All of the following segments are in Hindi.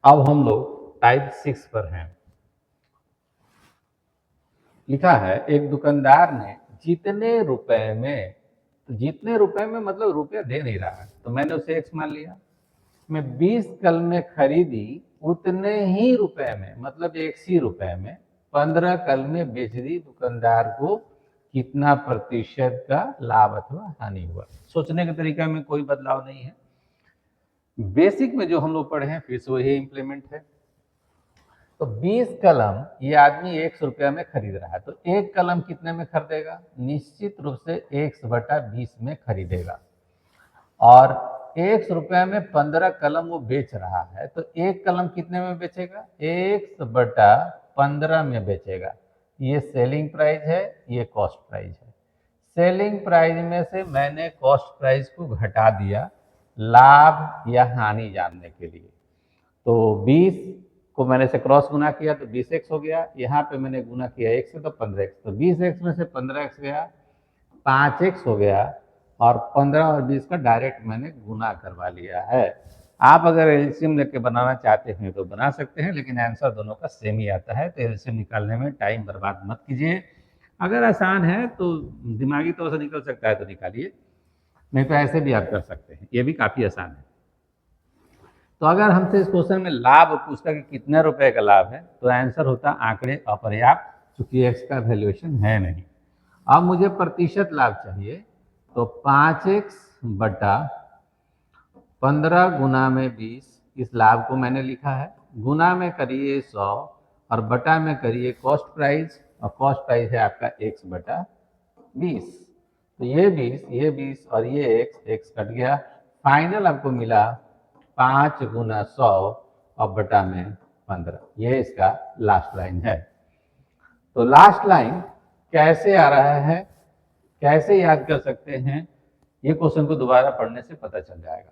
अब हम लोग टाइप 6 पर हैं। लिखा है एक दुकानदार ने जितने रुपए में मतलब रुपया दे नहीं रहा है, तो मैंने उसे एक्स मान लिया। मैं 20 कलमें खरीदी, उतने ही रुपए में मतलब 1 ही रुपए में 15 कलमें बेच दी। दुकानदार को कितना प्रतिशत का लाभ अथवा हानि हुआ? सोचने के तरीका में कोई बदलाव नहीं है। बेसिक में जो हम लोग पढ़े हैं फिर से वही इम्प्लीमेंट है। तो 20 कलम ये आदमी 100 रुपया में खरीद रहा है, तो एक कलम कितने में खरीदेगा? निश्चित रूप से 100/20 में खरीदेगा। और 100 रुपया में 15 कलम वो बेच रहा है, तो एक कलम कितने में बेचेगा? 100/15 में बेचेगा। ये सेलिंग प्राइस है, ये कॉस्ट प्राइस है। सेलिंग प्राइस में से मैंने कॉस्ट प्राइस को घटा दिया लाभ या हानि जानने के लिए। तो 20 को मैंने से क्रॉस गुना किया तो 20x हो गया। यहाँ पे मैंने गुना किया 1 से तो 15x, तो 20x में से 15x गया, 5x हो गया। और 15 और 20 का डायरेक्ट मैंने गुना करवा लिया है। आप अगर एलसीएम लेके बनाना चाहते हैं तो बना सकते हैं, लेकिन आंसर दोनों का सेम ही आता है, तो एलसीएम निकालने में टाइम बर्बाद मत कीजिए। अगर आसान है तो दिमागी तौर से निकल सकता है तो निकालिए, नहीं तो ऐसे भी आप कर सकते हैं, ये भी काफ़ी आसान है। तो अगर हमसे इस क्वेश्चन में लाभ पूछता कि कितने रुपए का लाभ है, तो आंसर होता आंकड़े अपर्याप्त, चूंकि एक्स का वैल्यूएशन है नहीं। अब मुझे प्रतिशत लाभ चाहिए, तो 5x/15 गुना में 20 इस लाभ को मैंने लिखा है। गुना में करिए 100 और बटा में करिए कॉस्ट प्राइस, और कॉस्ट प्राइस है आपका x/20। तो ये 20 और ये x कट गया, फाइनल आपको मिला 5 गुना 100 और बटा में 15। ये इसका लास्ट लाइन है। तो लास्ट लाइन कैसे आ रहा है, कैसे याद कर सकते हैं, ये क्वेश्चन को दोबारा पढ़ने से पता चल जाएगा।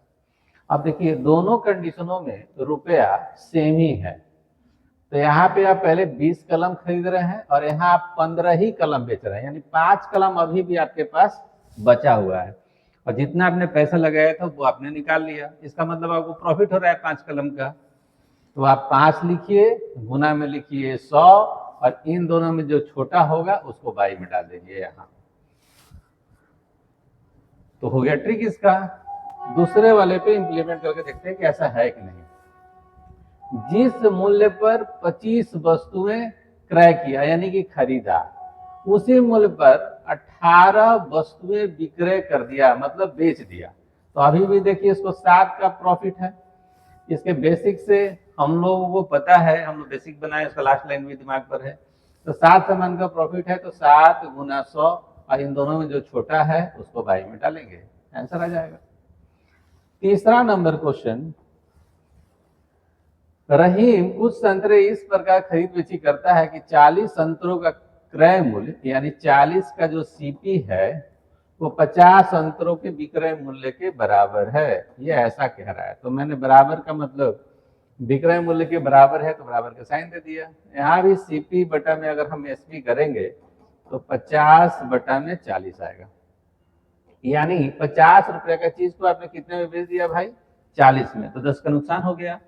अब देखिए दोनों कंडीशनों में रुपया सेम ही है। तो यहाँ पे आप पहले 20 कलम खरीद रहे हैं और यहाँ आप 15 ही कलम बेच रहे हैं, यानी 5 कलम अभी भी आपके पास बचा हुआ है। और जितना आपने पैसा लगाया था वो आपने निकाल लिया, इसका मतलब आपको प्रॉफिट हो रहा है 5 कलम का। तो आप 5 लिखिए, गुना में लिखिए 100, और इन दोनों में जो छोटा होगा उसको बाई में डाल दीजिए यहाँ। तो हो गया ट्रिक इसका। दूसरे वाले पे इंप्लीमेंट करके देखते हैं कि ऐसा है कि नहीं। जिस मूल्य पर 25 वस्तुएं क्रय किया यानी कि खरीदा, उसी मूल्य पर 18 वस्तुएं विक्रय कर दिया मतलब बेच दिया। तो अभी भी देखिए इसको 7 का प्रॉफिट है। इसके बेसिक से हम लोगों को पता है, हम लोग बेसिक बनाए, उसका लास्ट लाइन भी दिमाग पर है। तो 7 सामान का प्रॉफिट है, तो 7 गुना 100, और इन दोनों में जो छोटा है उसको बाई में डालेंगे, आंसर आ जाएगा। तीसरा नंबर क्वेश्चन, रहीम कुछ संतरे इस प्रकार खरीद बेची करता है कि 40 संतरों का क्रय मूल्य यानी 40 का जो सीपी है वो 50 संतरों के विक्रय मूल्य के बराबर है, ये ऐसा कह रहा है। तो मैंने बराबर का मतलब विक्रय मूल्य के बराबर है तो बराबर का साइन दे दिया। यहाँ भी सीपी बटा में अगर हम एसपी करेंगे तो 50/40 आएगा, यानी 50 रुपये का चीज को आपने कितने में बेच दिया भाई? 40 में, तो 10 का नुकसान हो गया।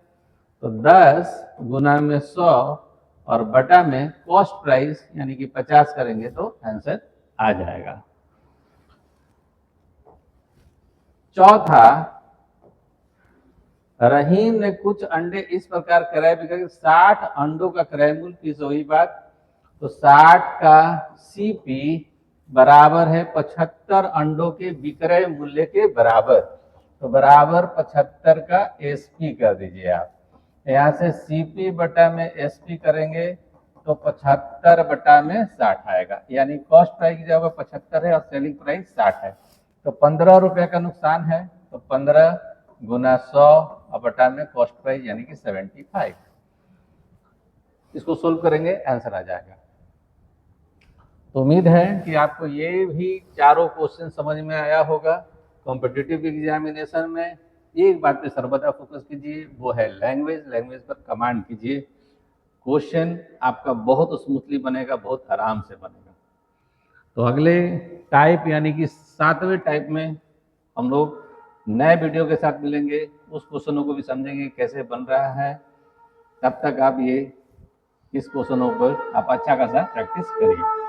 तो 10 गुना में 100 और बटा में कॉस्ट प्राइस यानी कि 50 करेंगे तो आंसर आ जाएगा। चौथा, रहीम ने कुछ अंडे इस प्रकार क्रय बिक्री 60 अंडों का क्रय मूल्य, फिर से वही बात, तो 60 का सीपी बराबर है 75 अंडों के विक्रय मूल्य के बराबर। तो बराबर 75 का एसपी कर दीजिए आप। यहाँ से सीपी बटा में एसपी करेंगे तो 75/60 आएगा, यानी कॉस्ट प्राइस की जगह 75 है और सेलिंग प्राइस 60 है। तो 15 रुपये का नुकसान है, तो 15 गुना 100 और बटा में कॉस्ट प्राइस यानी कि 75। इसको सोल्व करेंगे आंसर आ जाएगा। तो उम्मीद है कि आपको ये भी चारों क्वेश्चन समझ में आया होगा। कॉम्पिटिटिव एग्जामिनेशन में एक बात पे सर्वदा फोकस कीजिए, वो है लैंग्वेज पर कमांड कीजिए। क्वेश्चन आपका बहुत स्मूथली बनेगा, बहुत आराम से बनेगा। तो अगले टाइप यानी कि 7वें टाइप में हम लोग नए वीडियो के साथ मिलेंगे, उस क्वेश्चनों को भी समझेंगे कैसे बन रहा है। तब तक आप ये इस क्वेश्चनों पर आप अच्छा खासा प्रैक्टिस करिए।